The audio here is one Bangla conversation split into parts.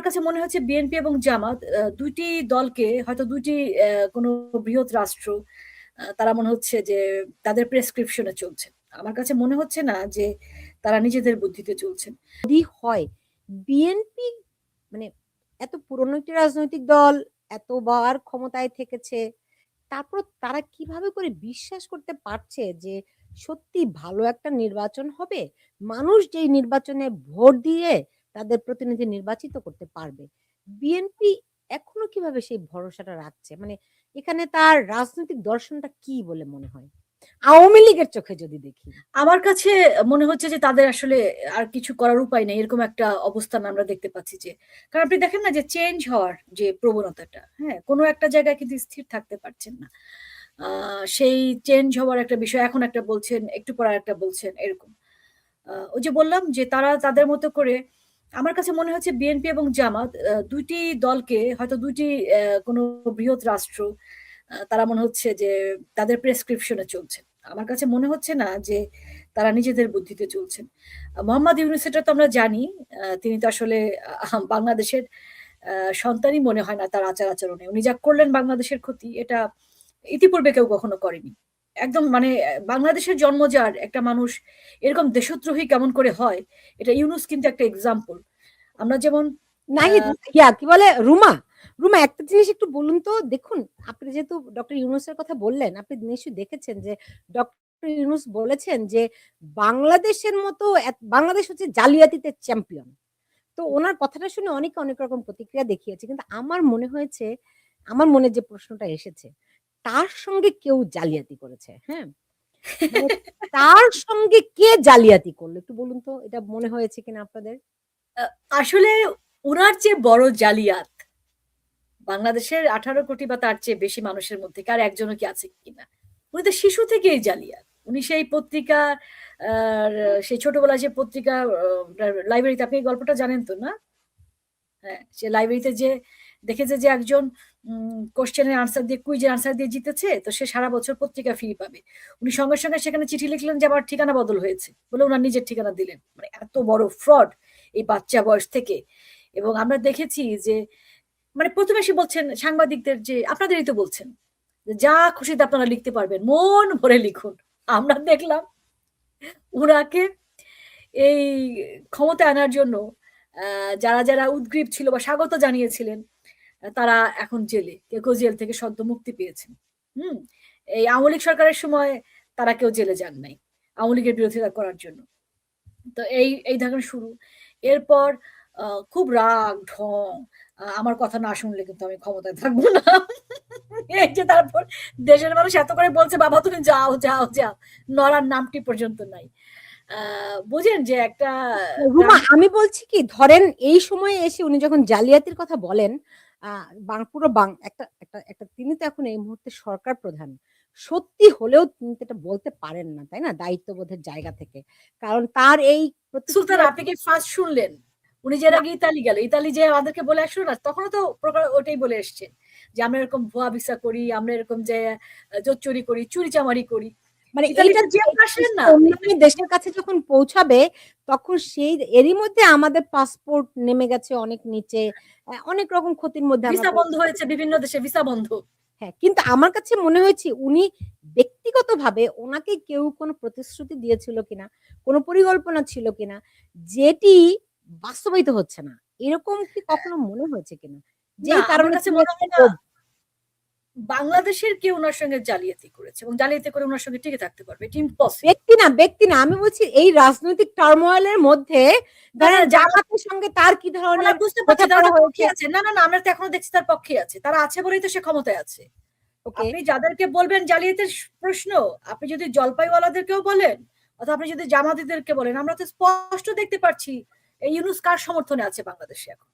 কাছে মনে হচ্ছে বিএনপি এবং জামাত ২ টি দলকে হয়তো ২ টি কোনো বৃহৎ রাষ্ট্র তারা মনে হচ্ছে যে তাদের প্রেসক্রিপশন এ চলছে। আমার কাছে মনে হচ্ছে না যে তারা নিজেদের বুদ্ধিতে চলছেন। যদি হয় বিএনপি মানে এত পুরনো একটি রাজনৈতিক দল, এতবার ক্ষমতায় থেকেছে। তারপর তারা কিভাবে করে বিশ্বাস করতে পারছে যে সত্যি ভালো একটা নির্বাচন হবে? মানুষ যেই নির্বাচনে ভোট দিয়ে তাদের প্রতিনিধি নির্বাচিত করতে পারবে। বিএনপি এখনো কিভাবে সেই ভরসাটা রাখছে? মানে এখানে তার রাজনৈতিক দর্শনটা কি বলে মনে হয়? আওয়ামী লীগের চোখে যদি দেখি। আমার কাছে মনে হচ্ছে যে তাদের আসলে আর কিছু করার উপায় নেই। এরকম একটা অবস্থান আমরা দেখতে পাচ্ছি যে কারণ আপনি দেখেন না যে চেঞ্জ হওয়ার যে প্রবণতাটা, হ্যাঁ? কোন একটা জায়গায় কিন্তু স্থির থাকতে পারছেন না। আ সেই চেঞ্জ হওয়ার একটা বিষয় এখন একটা বলছেন, একটু পরে আরেকটা বলছেন এরকম। ওই যে বললাম যে তারা তাদের মতো করে আমার কাছে মনে হচ্ছে বিএনপি এবং জামাত ২ টি দলকে হয়তো ২ টি কোনো বৃহৎ রাষ্ট্র তারা মনে হচ্ছে যে তাদের প্রেসক্রিপশন এ চলছে। আমার কাছে মনে হচ্ছে না যে তারা নিজেদের বুদ্ধিতে চলছেন। মোহাম্মদ ইউনূসেরটা তো আমরা জানি। তিনি তো আসলে বাংলাদেশের আ সন্তানই মনে হয় না তার আচার-আচরণে। উনি যা করলেন বাংলাদেশের ক্ষতি এটা ইতিপূর্বে কেউ কখনো করেনি। একদম মানে বাংলাদেশের জন্ম যার একটা মানুষ এরকম দেশদ্রোহী কেমন করে হয়? এটা ইউনূস কিন্তু একটা এক্সাম্পল। আমরা যেমন আ নাহিদ কি বলে রুমা, রুমা একটা জিনিস একটু বলুন তো দেখুন আপনি যেহেতু ডক্টর ইউনূসের কথা বললেন, আপনি নিশ্চয়ই দেখেছেন যে ডক্টর ইউনূস বলেছেন যে বাংলাদেশের মতো বাংলাদেশ হচ্ছে জালিয়াতিতে চ্যাম্পিয়ন। তো উনার কথাটা শুনে অনেকে অনেক রকম প্রতিক্রিয়া দেখিয়েছে। কিন্তু আমার মনে হয়েছে, আমার মনে যে প্রশ্নটা এসেছে, তার সঙ্গে কেউ জালিয়াতি করেছে, হ্যাঁ? মানে তার সঙ্গে কে জালিয়াতি করলো? একটু বলুন তো এটা মনে হয়েছে কিনা আপনাদের? আ আসলে উনার চেয়ে বড় জালিয়াত বাংলাদেশের ১৮ কোটি বা তার চেয়ে বেশি মানুষের মধ্যে কার একজনও কি আছে কিনা? উনি তো শিশু থেকেই জালিয়াত। উনি সেই পত্রিকা আর সেই ছোটবেলায় যে পত্রিকা লাইব্রেরিতে আপনি এই গল্পটা জানেন তো না? হ্যাঁ, সে লাইব্রেরিতে যেয়ে দেখেছে যে একজন কোয়েশ্চেন এর আনসার দিয়ে কুইজের আনসার দিয়ে জিতেছে। তো সে সারা বছর পত্রিকা ফ্রি পাবে। উনি সঙ্গে, সঙ্গে সেখানে চিঠি লিখলেন যে আমার ঠিকানা বদল হয়েছে। বলে উনার নিজের ঠিকানা দিলেন। মানে এত বড় ফ্রড এই বাচ্চা বয়স থেকে। এবং আমরা দেখেছি যে মানে ১ম এ এসে বলছেন সাংবাদিকদের যে আপনাদেরই তো বলছেন। যে যা খুশিতে আপনারা লিখতে পারবেন। মন ভরে লিখুন। আমরা দেখলাম উনাকে এই ক্ষমতায় আনার জন্য যারা উদগ্রীব ছিল বা স্বাগত জানিয়েছিলেন, তারা এখন জেলে। কেউ, কেউ জেল থেকে সদ্য মুক্তি পেয়েছেন। হুম? এই আওয়ামী লীগ সরকারের সময় তারা কেউ জেলে যান নাই। আওয়ামী লীগের বিরোধিতা করার জন্য। তো এই ধরনের শুরু। এরপর আ খুব রাগ, ঢং, আমার কথা না শুনলে কিন্তু আমি ক্ষমতায় থাকব না। এই যে তারপর দেশের মানুষ এত করে বলছে, "বাবা তুমি যাও, যাও, যাও।" নড়ার নামটি পর্যন্ত নাই। আ বুঝেন যে একটা রুমা গ্রাম আমি বলছি কি ধরেন এই সময়ে এসে উনি যখন জালিয়াতির কথা বলেন, আ পুরো একটা একটা একটা তিনি তো এখন এই মুহূর্তে সরকার প্রধান। সত্যি হলেও তিনি তো এটা বলতে পারেন না, তাই না? দায়িত্ববোধের জায়গা থেকে। কারণ তার এই সুলতান প্রতিক্রিয়া আপনি কি ফার্স্ট শুনলেন? উনি যে এর না আগে ইতালি গেল। ইতালি যেয়ে আমাদেরকে বলে আসলো না? তখনও তো ওটাই বলে এসছেন। যে আমরা এরকম ভুয়া ভিসা করি, আমরা এরকম যে জোচ্চুরি করি, চুরি-চামারি করি। মানে এইটা ইতালিতে যেয়ে এইটা আসলেন জিনিসটা না। অন্য দেশের কাছে যখন পৌঁছাবে, তখন সেই এরই মধ্যে আমাদের পাসপোর্ট নেমে গেছে অনেক নিচে। অনেক রকম ক্ষতির মধ্যে আমরা ভিসা বন্ধ পড়েছি। হয়েছে বিভিন্ন দেশে ভিসা বন্ধ। হ্যাঁ, কিন্তু আমার কাছে মনে হয়েছে উনি ব্যক্তিগতভাবে উনাকে কেউ কোনো প্রতিশ্রুতি দিয়েছিল কিনা, কোনো পরিকল্পনা ছিল কিনা, যেটি বাস্তবায়িত হচ্ছে না। এরকম কি কখনো মনে হয়েছে কিনা? না, যেই আমার কারণে কাছে তিনি মনে এত হয় না ক্ষোভ বাংলাদেশের কেউ উনার সঙ্গে জালিয়াতি করেছে এবং জালিয়াতি করে উনার সঙ্গে টিকে থাকতে পারবে। এটা ইম্পসিবল। ব্যক্তি না। আমি বলছি এই রাজনৈতিক টার্মোইল এর মধ্যে না, না ধরেন যারা জামাতের সঙ্গে তার কি না, না ধরনের বুঝতে পারছি তারা বোঝাপড়া তো হয়েছে? পক্ষেই আছে। না, না, না আমরা তো এখনো দেখছি তার পক্ষেই আছে। তারা আছে বলেই তো সে ক্ষমতায় আছে। ওকে। আপনি যাদেরকে বলবেন জালিয়াতির প্রশ্ন, আপনি যদি জলপাইওয়ালাদেরকেও বলেন অথবা আপনি যদি জামাতিদেরকে বলেন, আমরা তো স্পষ্ট দেখতে পাচ্ছি এই ইউনূস কার সমর্থনে আছে বাংলাদেশে এখন।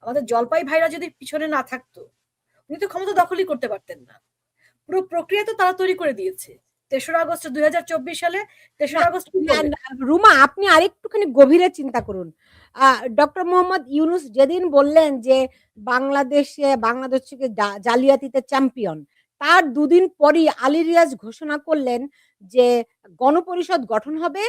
আমাদের জলপাই ভাইরা যদি পিছনে না থাকতো, উনি তো ক্ষমতা দখলই করতে পারতেন না। পুরো প্রক্রিয়া তো তারা তৈরি করে দিয়েছে। ৩রা আগস্ট ২০২৪ সালে না, ৩রা আগস্ট কি না, করলেন? না, রুমা আপনি আরেকটুখানি গভীরে চিন্তা করুন। ডক্টর মোহাম্মদ ইউনূস যেদিন বললেন যে বাংলাদেশ থেকে জালিয়াতিতে চ্যাম্পিয়ন। তার দুদিন পরই আলী রিয়াজ ঘোষণা করলেন যে গণপরিষদ গঠন হবে।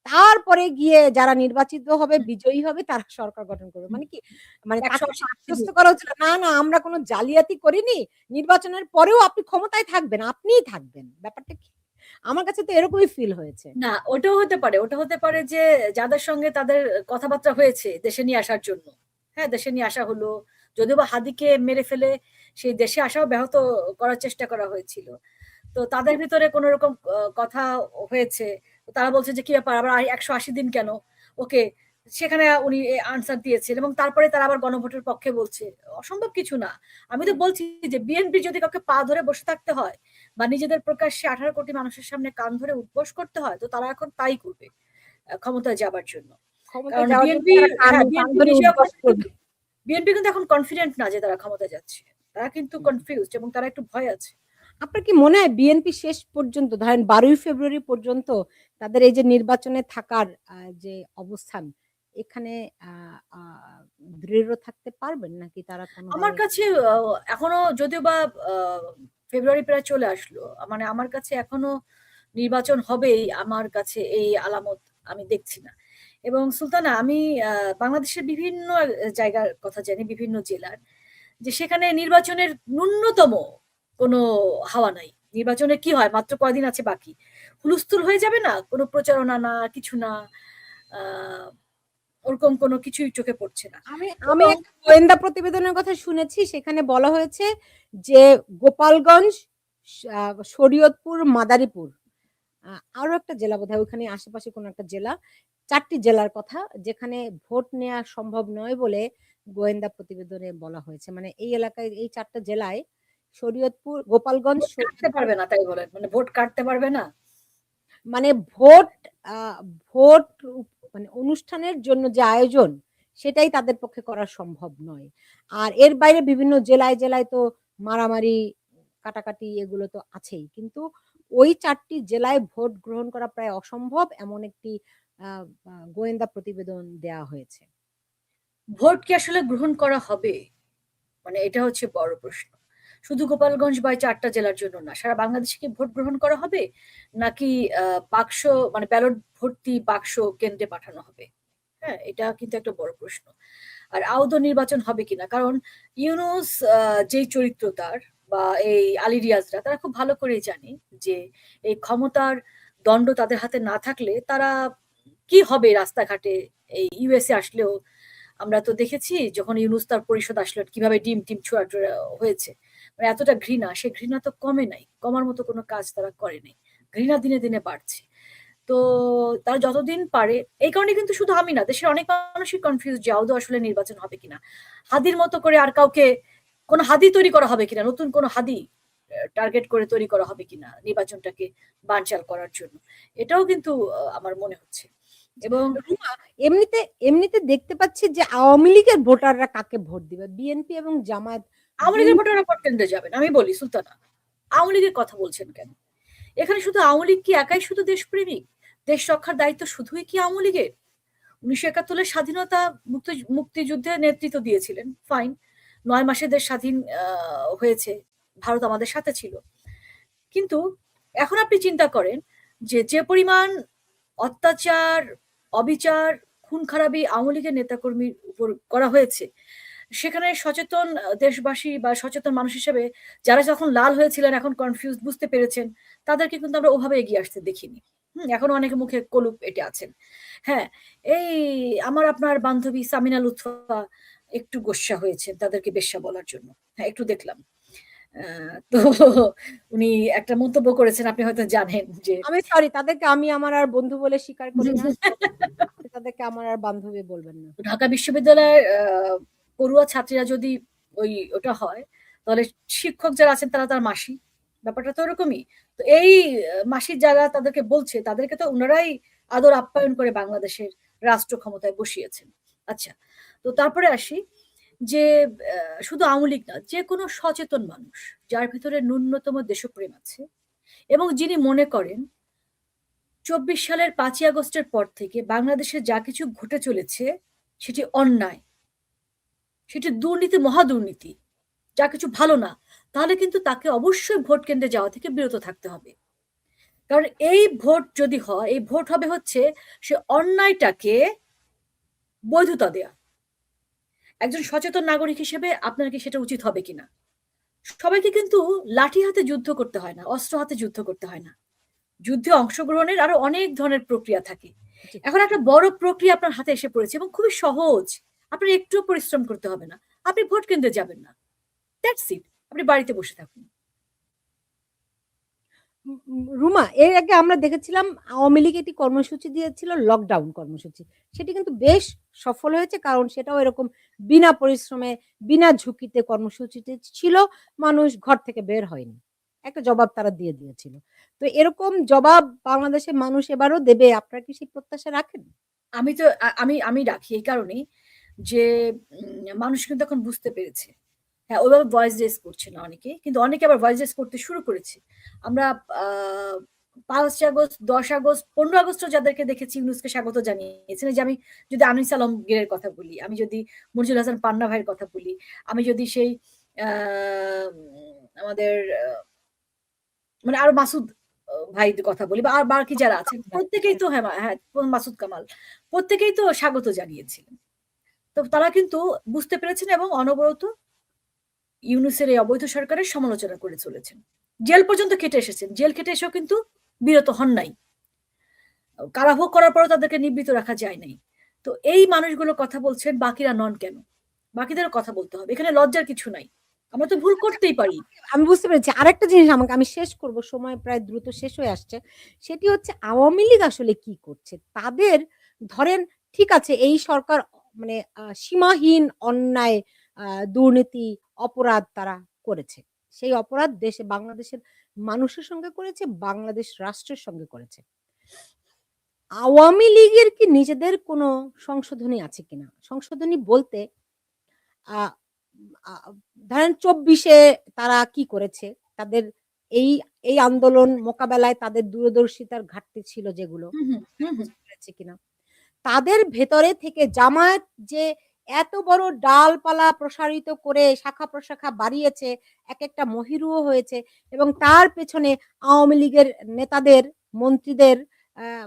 তারপরে গিয়ে যারা নির্বাচিত হবে, বিজয়ী হবে, তারা সরকার গঠন করবে। মানে কি? মানে তাকে 180 আশ্বস্ত করা হচ্ছিল, না, না আমরা কোনো জালিয়াতি করিনি। নির্বাচনের পরেও আপনি ক্ষমতায় থাকবেন, আপনিই থাকবেন। ব্যাপারটা কি? আমার কাছে তো এরকমই ফিল হয়েছে। না, ওটাও হতে পারে। ওটা হতে পারে যে যাদের সঙ্গে তাদের কথাবার্তা হয়েছে দেশে নিয়ে আসার জন্য। হ্যাঁ, দেশে নিয়ে আসা হলো। যদিও বা হাদিকে মেরে ফেলে সেই দেশে আসাও ব্যাহত করার চেষ্টা করা হয়েছিল। তো তাদের ভিতরে কোন রকম কথা হয়েছে। তারা বলছে যে কি ব্যাপার আবার 180 দিন কেন? ওকে, সেখানে উনি আনসার দিয়েছেন এবং তারপরে তারা আবার গণভোটের পক্ষে বলছে। অসম্ভব কিছু না। আমি তো বলছি যে বিএনপি যদি কাউকে পা ধরে বসে থাকতে হয় বা নিজেদের প্রকাশ্যে 18 কোটি মানুষের সামনে কান ধরে উঠবোস করতে হয়, তো তারা এখন তাই করবে ক্ষমতায় যাবার জন্য। ক্ষমতায় কারণ যাওয়ার জন্য বিএনপি, তারা হ্যাঁ, কান বিএনপি ধরে নিজে এখন উঠবস করবে। বিএনপি কিন্তু এখন কনফিডেন্ট না যে তারা ক্ষমতায় যাচ্ছে। তারা কিন্তু কনফিউজড এবং তারা একটু ভয় আছে। আপনার কি মনে হয় বিএনপি শেষ পর্যন্ত ধরেন 12ই ফেব্রুয়ারি পর্যন্ত তাদের এই যে নির্বাচনে থাকার যে অবস্থান, এখানে দৃঢ় থাকতে পারবেন নাকি তারা আমার কোনোভাবে? কাছে এখনো যদিও বা আ ফেব্রুয়ারি প্রায় চলে আসলো। মানে আমার কাছে এখনো নির্বাচন হবেই, আমার কাছে এই আলামত আমি দেখছি না। এবং সুলতানা, আমি আ বাংলাদেশের বিভিন্ন জায়গার কথা জানি, বিভিন্ন জেলার। যে সেখানে নির্বাচনের ন্যূনতম কোনো হাওয়া নাই। নির্বাচনে কি হয়? মাত্র কয়দিন আছে বাকি। হুলস্থুল হয়ে যাবে না? কোনো প্রচারণা না, কিছু না। আ ওরকম কোনো কিছুই চোখে পড়ছে না। আমি আমি এবং একটা গোয়েন্দা প্রতিবেদনের কথা শুনেছি। সেখানে বলা হয়েছে যে গোপালগঞ্জ, আ শরীয়তপুর, মাদারীপুর, আ আরো একটা জেলা বোধহয় ওখানে আশেপাশে কোনো একটা জেলা। ৪ টি জেলার কথা যেখানে ভোট নেয়া সম্ভব নয় বলে গোয়েন্দা প্রতিবেদনে বলা হয়েছে। মানে এই এলাকায় এই ৪ টা জেলায় শরীয়তপুর, গোপালগঞ্জ, ভোট কাটতে শরীয়তপুর, পারবে না তাই বলেন? মানে ভোট কাটতে পারবে না? মানে ভোট আ ভোট মানে অনুষ্ঠানের জন্য যে আয়োজন সেটাই তাদের পক্ষে করা সম্ভব নয়। আর এর বাইরে বিভিন্ন জেলায়, জেলায় তো মারামারি, কাটাকাটি এগুলো তো আছেই। কিন্তু ওই ৪ টি জেলায় ভোট গ্রহণ করা প্রায় অসম্ভব এমন একটি আ আ গোয়েন্দা প্রতিবেদন দেয়া হয়েছে। ভোট কি আসলে গ্রহণ করা হবে? মানে এটা হচ্ছে বড় প্রশ্ন। শুধু গোপালগঞ্জ বা এই ৪ টা জেলার জন্য না। সারা বাংলাদেশে কি ভোট গ্রহণ করা হবে? নাকি আ বাক্স মানে ব্যালট ভর্তি বাক্স কেন্দ্রে পাঠানো হবে? হ্যাঁ? এটা কিন্তু একটা বড় প্রশ্ন। আর আদৌ নির্বাচন হবে কিনা? কারণ ইউনূস যেই চরিত্র তার বা এই আলী রিয়াজরা তারা খুব ভালো করেই জানে যে এই ক্ষমতার দণ্ড তাদের হাতে না থাকলে তারা কি হবে রাস্তাঘাটে এই ইউএসএ আসলেও আমরা তো দেখেছি যখন ইউনূস তার পরিষদ আসলো কিভাবে ডিম-টিম ছোড়াছুড়ি হয়েছে। মানে এতটা ঘৃণা, সে ঘৃণা তো কমে নাই। কমার মতো কোনো কাজ তারা করে নাই। ঘৃণা দিনে, দিনে বাড়ছে। তো তারা যতদিন পারে এই কারণে কিন্তু শুধু আমি না, দেশের অনেক মানুষই কনফিউজড যে আদৌ আসলে নির্বাচন হবে কিনা। হাদির মতো করে আর কাউকে কোন হাদি তৈরি করা হবে কিনা? নতুন কোন হাদি টার্গেট করে তৈরি করা হবে কিনা নির্বাচনটাকে বানচাল করার জন্য। এটাও কিন্তু আমার মনে হচ্ছে। এবং রুমা, এমনিতে এমনিতে দেখতে পাচ্ছি যে আওয়ামী লীগের ভোটাররা কাকে ভোট দিবে। বিএনপি এবং জামায়াত আওয়ামী লীগের বিএন ভোটাররা ভোট কেন্দ্রে যাবেন। আমি বলি সুলতানা, আওয়ামী লীগের কথা বলছেন কেন? এখানে শুধু আওয়ামী লীগ কি একাই শুধু দেশপ্রেমিক? দেশ রক্ষার দায়িত্ব শুধুই কি আওয়ামী লীগের? ১৯৭১ এর স্বাধীনতা মুক্তিযুদ্ধে নেতৃত্ব দিয়েছিলেন। ফাইন। ৯ মাসে দেশ স্বাধীন হয়েছে। ভারত আমাদের সাথে ছিল। কিন্তু এখন আপনি চিন্তা করেন যে, যে পরিমাণ অত্যাচার, অবিচার, খুন-খারাবি আওয়ামী লীগের নেতাকর্মীর উপর করা হয়েছে, সেখানে সচেতন দেশবাসী বা সচেতন মানুষ হিসেবে যারা যখন লাল হয়েছিলেন এখন কনফিউজড বুঝতে পেরেছেন, তাদেরকে কিন্তু আমরা ওভাবে এগিয়ে আসতে দেখিনি। এখনো অনেকের মুখে কলুপ এঁটে আছেন। হ্যাঁ, এই আমার আপনার বান্ধবী সামিনা লুৎফা একটু গোস্সা হয়েছেন তাদেরকে বেশ্যা বলার জন্য। হ্যাঁ, একটু দেখলাম। আ তো উনি একটা মন্তব্য করেছেন আপনি হয়তো জানেন যে আমি সরি, তাদেরকে আমি আমার আর বন্ধু বলে স্বীকার করি না। তো আপনি তাদেরকে আমার আর বান্ধবী বলবেন না। ঢাকা বিশ্ববিদ্যালয়ের পড়ুয়া ছাত্রীরা যদি ওটা হয়, তাহলে শিক্ষক যারা আছেন তারা তার মাসি। ব্যাপারটা তো ওরকমই। তো এই মাসির যারা তাদেরকে বলছে, তাদেরকে তো উনারাই আদর আপ্যায়ন করে বাংলাদেশের রাষ্ট্র ক্ষমতায় বসিয়েছেন। আচ্ছা, তো তারপরে আসি যে শুধু আওয়ামী লীগ না, যেকোনো সচেতন মানুষ যার ভেতরে ন্যূনতম দেশপ্রেম আছে এবং যিনি মনে করেন ২৪ সালের ৫ই আগস্টের পর থেকে বাংলাদেশে যা কিছু ঘটে চলেছে সেটি অন্যায়। সেটি দুর্নীতি, মহাদুর্নীতি। যা কিছু ভালো না। তাহলে কিন্তু তাকে অবশ্যই ভোট কেন্দ্রে যাওয়া থেকে বিরত থাকতে হবে। কারণ এই ভোট যদি হয়, এই ভোট হবে হচ্ছে সে অন্যায়টাকে বৈধতা দেয়া। একজন সচেতন নাগরিক হিসেবে আপনার কি সেটা উচিত হবে কিনা? সবাইকে কিন্তু লাঠি হাতে যুদ্ধ করতে হয় না, অস্ত্র হাতে যুদ্ধ করতে হয় না। যুদ্ধে অংশগ্রহণের আরো অনেক ধরনের প্রক্রিয়া থাকে। জি। এখন একটা বড় প্রক্রিয়া আপনার হাতে এসে পড়েছে এবং খুবই সহজ। আপনার একটুও পরিশ্রম করতে হবে না। আপনি ভোট কেন্দ্রে যাবেন না। That's it. আপনি বাড়িতে বসে থাকুন। রুমা, এর আগে আমরা দেখেছিলাম আওয়ামী লীগ একটি কর্মসূচি দিয়েছিল, লকডাউন কর্মসূচি। সেটি কিন্তু বেশ সফল হয়েছে, কারণ সেটাও এরকম বিনা পরিশ্রমে, বিনা ঝুঁকিতে কর্মসূচিটি ছিল। মানুষ ঘর থেকে বের হয়নি। একটা জবাব তারা দিয়ে দিয়েছিল। তো এরকম জবাব বাংলাদেশের মানুষ এবারও দেবে। আপনারা কি সেই প্রত্যাশা রাখেন? আমি তো আমি রাখি এই কারণেই যে মানুষ কিন্তু এখন বুঝতে পেরেছে। হ্যাঁ, ওইভাবে ভয়েস রেজ করছে না অনেকে। কিন্তু অনেকে আবার ভয়েস রেজ করতে শুরু করেছে। আমরা আ ৫ আগস্ট, ১০ আগস্ট, ১৫ আগস্টও যাদেরকে দেখেছি ইউনুসকে স্বাগত জানিয়েছেন। এই যে আমি যদি আনিস আলমগীরের কথা বলি, আমি যদি মনজুর হাসান পান্না ভাইয়ের কথা বলি, আমি যদি সেই আ আমাদের মানে আরো মাসুদ ভাইদের কথা বলি বা আর বাকি যারা আছেন প্রত্যেকেই তো হ্যাঁ, হ্যাঁ, মাসুদ কামাল। প্রত্যেকেই তো স্বাগত জানিয়েছিলেন। তো তারা কিন্তু বুঝতে পেরেছেন এবং অনবরত ইউনূসের এই অবৈধ সরকারের সমালোচনা করে চলেছেন। জেল পর্যন্ত খেটে এসেছেন। জেল খেটে এসেও কিন্তু বিরত হন নাই। কারাভোগ করার পরেও তাদেরকে নিবৃত রাখা যায় নাই। তো এই মানুষগুলো কথা বলছেন, বাকিরা নন কেন? বাকিদেরও কথা বলতে হবে। এখানে লজ্জার কিছু নাই। আমরা তো ভুল করতেই পারি। আমি বুঝতে পেরেছি। আরেকটা জিনিস আমি শেষ করব। সময় প্রায় দ্রুত শেষ হয়ে আসছে। সেটি হচ্ছে আওয়ামী লীগ আসলে কি করছে? তাদের ধরেন, ঠিক আছে, এই সরকার মানে সীমাহীন অন্যায়, আ দুর্নীতি, অপরাধ তারা করেছে। সেই অপরাধ বাংলাদেশের মানুষের সঙ্গে করেছে, বাংলাদেশ রাষ্ট্রের সঙ্গে করেছে। আওয়ামী লীগের কি নিজেদের কোনো সংশোধনী আছে কিনা? সংশোধনী বলতে আ আ ধরেন ২৪ এ তারা কি করেছে? তাদের এই, এই আন্দোলন মোকাবেলায় তাদের দূরদর্শিতার ঘাটতি ছিল যেগুলো, হুম, হুম, হুম, হুম। বুঝতে পেরেছে কিনা? তাদের ভেতরে থেকে জামায়াত যে এত বড় ডালপালা প্রসারিত করে শাখা-প্রশাখা বাড়িয়েছে, একেকটা মহিরুহ হয়েছে এবং তার পেছনে আওয়ামী লীগের নেতাদের, মন্ত্রীদের,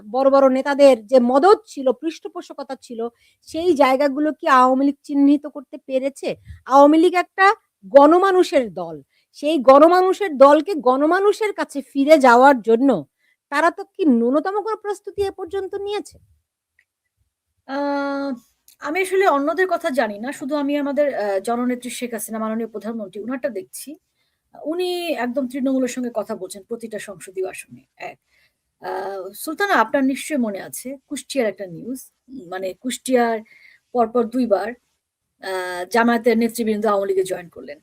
বড়, বড় নেতাদের যে মদত ছিল, পৃষ্ঠপোষকতা ছিল, সেই জায়গাগুলো কি আওয়ামী লীগ চিহ্নিত করতে পেরেছে? আওয়ামী লীগ একটা গণমানুষের দল। সেই গণমানুষের দলকে গণমানুষের কাছে ফিরে যাওয়ার জন্য তারা তো কি ন্যূনতম কোনো প্রস্তুতি এ পর্যন্ত নিয়েছে? আ আমি আসলে অন্যদের কথা জানি না। শুধু আমি আমাদের জননেত্রী শেখ হাসিনা মাননীয় প্রধানমন্ত্রী উনারটা দেখছি। উনি একদম তৃণমূলের সঙ্গে কথা বলছেন প্রতিটা সংসদীয় আসনে। ১ আ সুলতানা আপনার নিশ্চয়ই মনে আছে কুষ্টিয়ার একটা নিউজ। মানে কুষ্টিয়ার পরপর ২ বার আ জামায়াতের নেতৃবৃন্দ আওয়ামী লীগে জয়েন করলেন।